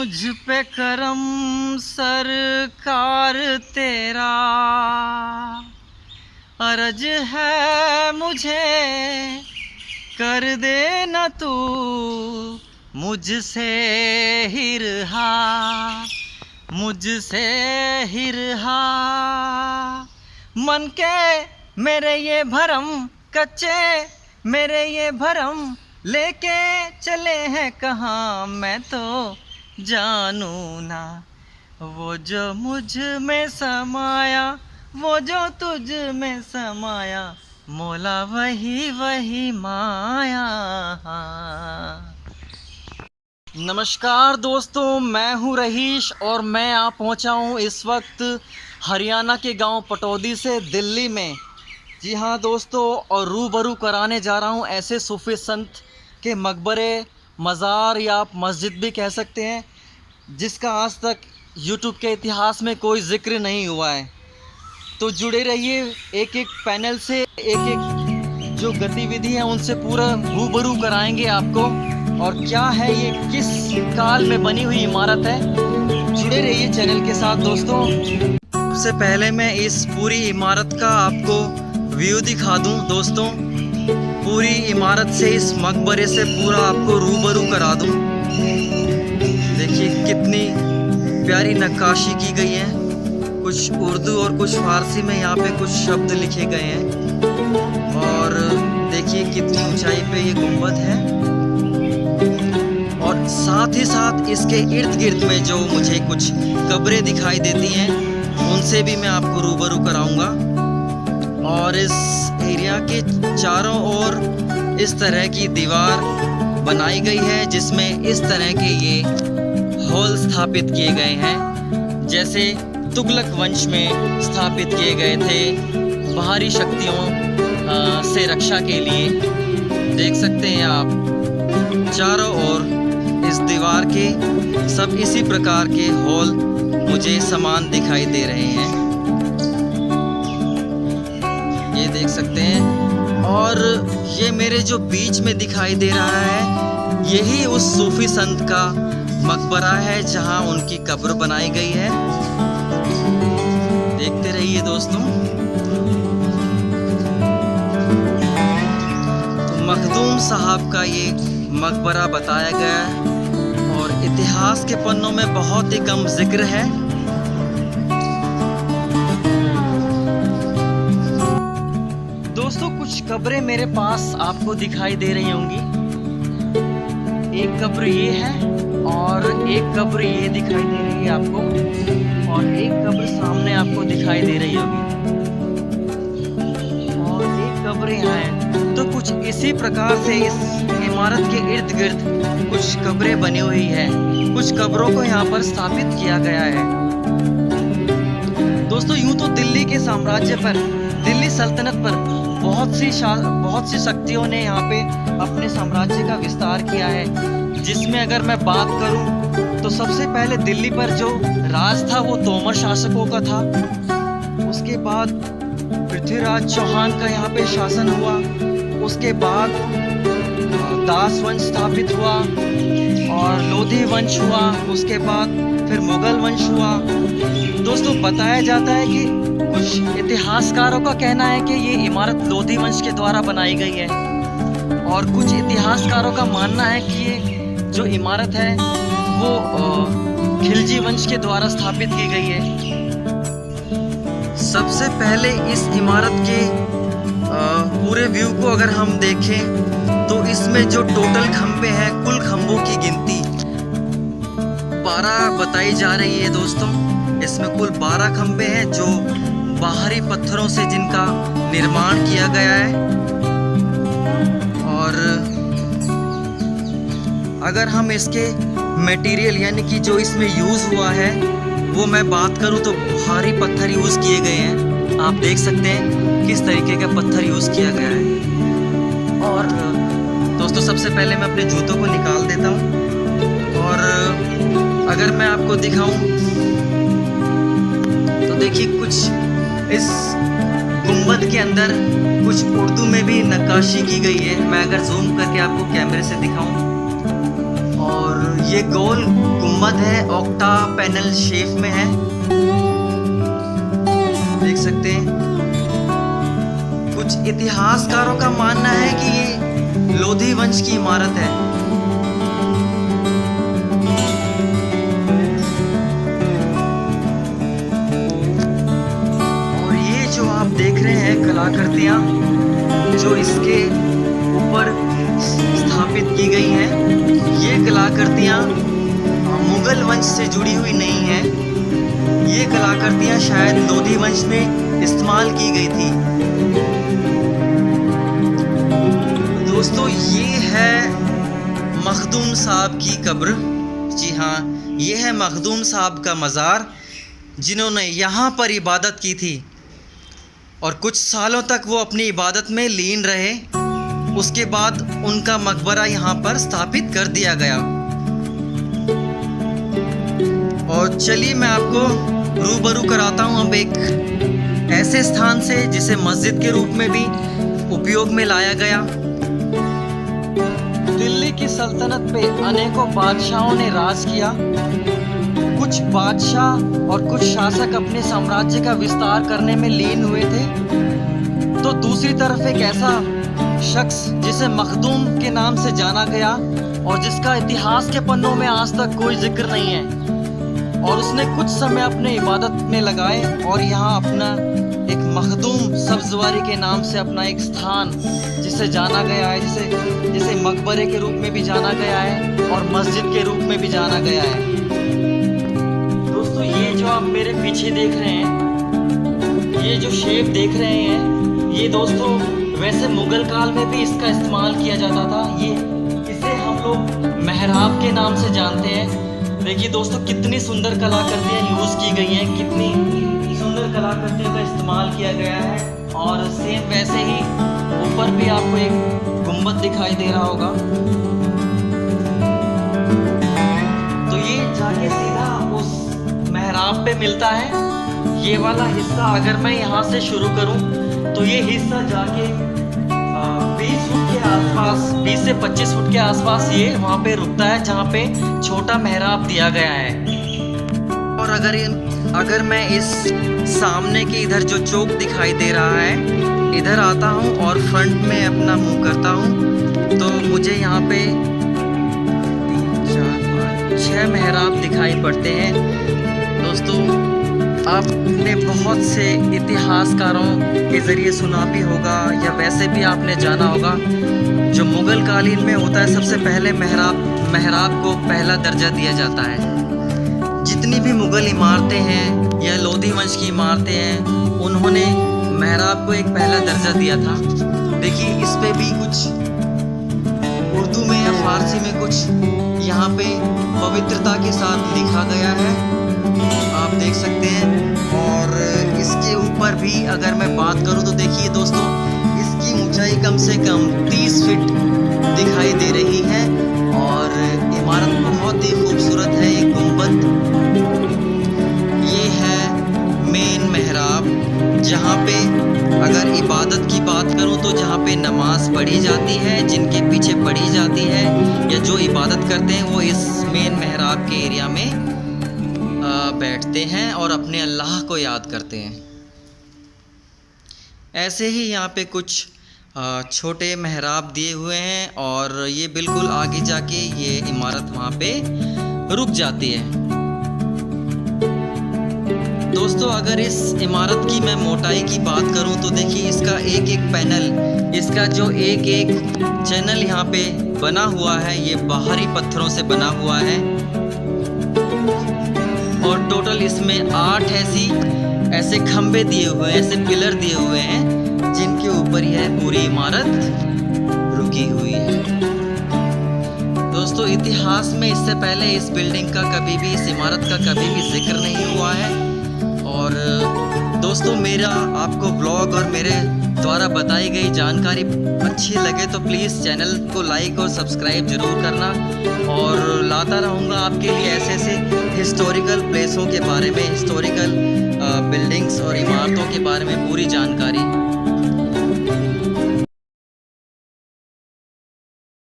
मुझ पे करम सरकार तेरा, अर्ज है मुझे कर देना तू मुझसे ही रहा, मुझसे ही रहा। मन के मेरे ये भरम कच्चे मेरे ये भरम लेके चले हैं कहाँ, मैं तो जानू ना। वो जो मुझ में समाया वो जो तुझ में समाया, मौला वही वही माया। नमस्कार दोस्तों, मैं हूँ रहीश और मैं आ पहुँचा हूँ इस वक्त हरियाणा के गांव पटौदी से दिल्ली में। जी हाँ दोस्तों, और रूबरू कराने जा रहा हूँ ऐसे सूफी संत के मकबरे, मज़ार या आप मस्जिद भी कह सकते हैं, जिसका आज तक यूट्यूब के इतिहास में कोई ज़िक्र नहीं हुआ है। तो जुड़े रहिए एक एक पैनल से, एक एक जो गतिविधि है उनसे पूरा रूबरू कराएंगे आपको। और क्या है ये, किस काल में बनी हुई इमारत है, जुड़े रहिए चैनल के साथ दोस्तों। सबसे पहले मैं इस पूरी इमारत का आपको व्यू दिखा दूं दोस्तों। पूरी इमारत से, इस मकबरे से पूरा आपको रूबरू करा दूं। देखिए कितनी प्यारी नक्काशी की गई है, कुछ उर्दू और कुछ फारसी में यहाँ पे कुछ शब्द लिखे गए हैं। और देखिए कितनी ऊंचाई पे ये गुंबद है, और साथ ही साथ इसके इर्द गिर्द में जो मुझे कुछ कब्रें दिखाई देती हैं उनसे भी मैं आपको रूबरू कराऊंगा। और इस एरिया के चारों ओर इस तरह की दीवार बनाई गई है जिसमें इस तरह के ये हॉल स्थापित किए गए हैं, जैसे तुगलक वंश में स्थापित किए गए थे बाहरी शक्तियों से रक्षा के लिए। देख सकते हैं आप चारों ओर इस दीवार के सब इसी प्रकार के हॉल मुझे समान दिखाई दे रहे हैं, ये देख सकते हैं। और ये मेरे जो बीच में दिखाई दे रहा है यही उस सूफी संत का मकबरा है जहां उनकी कब्र बनाई गई है। देखते रहिए दोस्तों। तो मखदूम साहब का ये मकबरा बताया गया है और इतिहास के पन्नों में बहुत ही कम जिक्र है। दोस्तों कुछ कब्रें मेरे पास आपको दिखाई दे रही होंगी। एक कब्र ये है और एक कब्र ये दिखाई दे रही है आपको, और एक कब्र सामने आपको दिखाई दे रही होगी, और एक कब्र यहाँ है। तो कुछ इसी प्रकार से इस इमारत के इर्द गिर्द कुछ कब्रें बनी हुई है, कुछ कब्रों को यहाँ पर स्थापित किया गया है। दोस्तों यूं तो दिल्ली के साम्राज्य पर, दिल्ली सल्तनत पर बहुत सी शक्तियों ने यहाँ पे अपने साम्राज्य का विस्तार किया है, जिसमें अगर मैं बात करूं तो सबसे पहले दिल्ली पर जो राज था वो तोमर शासकों का था। उसके बाद पृथ्वीराज चौहान का यहाँ पे शासन हुआ। उसके बाद दास वंश स्थापित हुआ और लोधी वंश हुआ। उसके बाद फिर मुगल वंश हुआ। दोस्तों बताया जाता है कि कुछ इतिहासकारों का कहना है कि ये इमारत लोधी वंश के द्वारा बनाई गई है, और कुछ इतिहासकारों का मानना है कि ये जो इमारत है वो खिलजी वंश के द्वारा स्थापित की गई है। सबसे पहले इस इमारत के पूरे व्यू को अगर हम देखें तो इसमें जो टोटल खंबे हैं, कुल खंभों की गिनती 12 बताई जा रही है दोस्तों। इसमें कुल 12 खंबे हैं जो बाहरी पत्थरों से जिनका निर्माण किया गया है। और अगर हम इसके मटेरियल यानी कि जो इसमें यूज़ हुआ है वो मैं बात करूं तो भारी पत्थर यूज़ किए गए हैं। आप देख सकते हैं किस तरीके का पत्थर यूज़ किया गया है। और दोस्तों सबसे पहले मैं अपने जूतों को निकाल देता हूं, और अगर मैं आपको दिखाऊं तो देखिए कुछ इस गुंबद के अंदर कुछ उर्दू में भी नक्काशी की गई है। मैं अगर जूम करके आपको कैमरे से दिखाऊं, और ये गोल गुम्बद है, ऑक्टा पैनल शेप में है, देख सकते हैं। कुछ इतिहासकारों का मानना है कि ये लोधी वंश की इमारत है। और ये जो आप देख रहे हैं कलाकृतियां जो इसके ऊपर स्थापित की गई हैं, ये कलाकृतियां मुगल वंश से जुड़ी हुई नहीं है। ये कलाकृतियां शायद लोधी वंश में इस्तेमाल की गई थी। दोस्तों, ये है मखदूम साहब की कब्र। जी हाँ, ये है मखदूम साहब का मज़ार, जिन्होंने यहाँ पर इबादत की थी और कुछ सालों तक वो अपनी इबादत में लीन रहे। उसके बाद उनका मकबरा यहाँ पर स्थापित कर दिया गया। और चलिए मैं आपको रूबरू कराता हूँ अब एक ऐसे स्थान से जिसे मस्जिद के रूप में भी उपयोग में लाया गया। दिल्ली की सल्तनत पे अनेकों बादशाहों ने राज किया। कुछ बादशाह और कुछ शासक अपने साम्राज्य का विस्तार करने में लीन हुए थे, तो दूसरी तरफ एक ऐसा शख्स जिसे मखदूम के नाम से जाना गया और जिसका इतिहास के पन्नों में आज तक कोई जिक्र नहीं है, और उसने कुछ समय अपने इबादत में लगाए और यहाँ अपना एक मखदूम सब्जवारी के नाम से अपना एक स्थान जिसे जाना गया है, जिसे मकबरे के रूप में भी जाना गया है और मस्जिद के रूप में भी जाना गया है। दोस्तों, ये जो आप मेरे पीछे देख रहे हैं, ये जो शेप देख रहे हैं, ये दोस्तों वैसे मुगल काल में भी इसका इस्तेमाल किया जाता था। इसे हम लोग मेहराब के नाम से जानते हैं। देखिए दोस्तों, कितनी सुंदर कलाकृतियाँ यूज़ की गई हैं, कितनी सुंदर कलाकृतियों का इस्तेमाल किया गया है। और सेम वैसे ही ऊपर भी आपको एक गुम्बद दिखाई दे रहा होगा। तो ये जाके सीधा उस मेहराब पे मिलता है। ये वाला हिस्सा अगर मैं यहाँ से शुरू करूँ तो ये हिस्सा जाके 20 फुट के आसपास, 20 से 25 फुट के आसपास ये वहाँ पे रुकता है, जहाँ पे छोटा मेहराब दिया गया है। और अगर मैं इस सामने के इधर जो चौक दिखाई दे रहा है, इधर आता हूँ और फ्रंट में अपना मुंह करता हूँ, तो मुझे यहाँ पे 3, 4, 5, 6 मेहराब दिखाई पड़ते हैं। दोस्तों, आपने बहुत से इतिहासकारों के ज़रिए सुना भी होगा या वैसे भी आपने जाना होगा, जो मुग़ल कालीन में होता है सबसे पहले मेहराब को पहला दर्जा दिया जाता है। जितनी भी मुग़ल इमारतें हैं या लोधी वंश की इमारतें हैं, उन्होंने मेहराब को एक पहला दर्जा दिया था। देखिए, इस पे भी कुछ उर्दू में या फ़ारसी में कुछ यहाँ पे पवित्रता के साथ लिखा गया है, आप देख सकते हैं। और इसके ऊपर भी अगर मैं बात करूं तो देखिए दोस्तों, इसकी ऊंचाई कम से कम 30 फीट दिखाई दे रही है और इमारत बहुत ही खूबसूरत है। एक गुंबद, ये है मेन मेहराब, जहाँ पे अगर इबादत की बात करूं तो जहाँ पे नमाज पढ़ी जाती है, जिनके पीछे पढ़ी जाती है या जो इबादत करते हैं, वो इस मेन मेहराब के एरिया में बैठते हैं और अपने अल्लाह को याद करते हैं। ऐसे ही यहाँ पे कुछ छोटे मेहराब दिए हुए हैं और ये बिल्कुल आगे जाके ये इमारत वहाँ पे रुक जाती है। दोस्तों, अगर इस इमारत की मैं मोटाई की बात करूं तो देखिए, इसका एक एक पैनल, इसका जो एक एक चैनल यहाँ पे बना हुआ है, ये बाहरी पत्थरों से बना हुआ है। और टोटल इसमें 8 ऐसे खंबे दिए हुए हैं, ऐसे पिलर दिए हुए हैं, जिनके ऊपर यह पूरी इमारत रुकी हुई है। दोस्तों, इतिहास में इससे पहले इस बिल्डिंग का कभी भी, इस इमारत का कभी भी जिक्र नहीं हुआ है। और दोस्तों, मेरा आपको ब्लॉग और मेरे द्वारा बताई गई जानकारी अच्छी लगे तो प्लीज़ चैनल को लाइक और सब्सक्राइब ज़रूर करना, और लाता रहूँगा आपके लिए ऐसे ऐसे हिस्टोरिकल प्लेसों के बारे में, हिस्टोरिकल बिल्डिंग्स और इमारतों के बारे में पूरी जानकारी।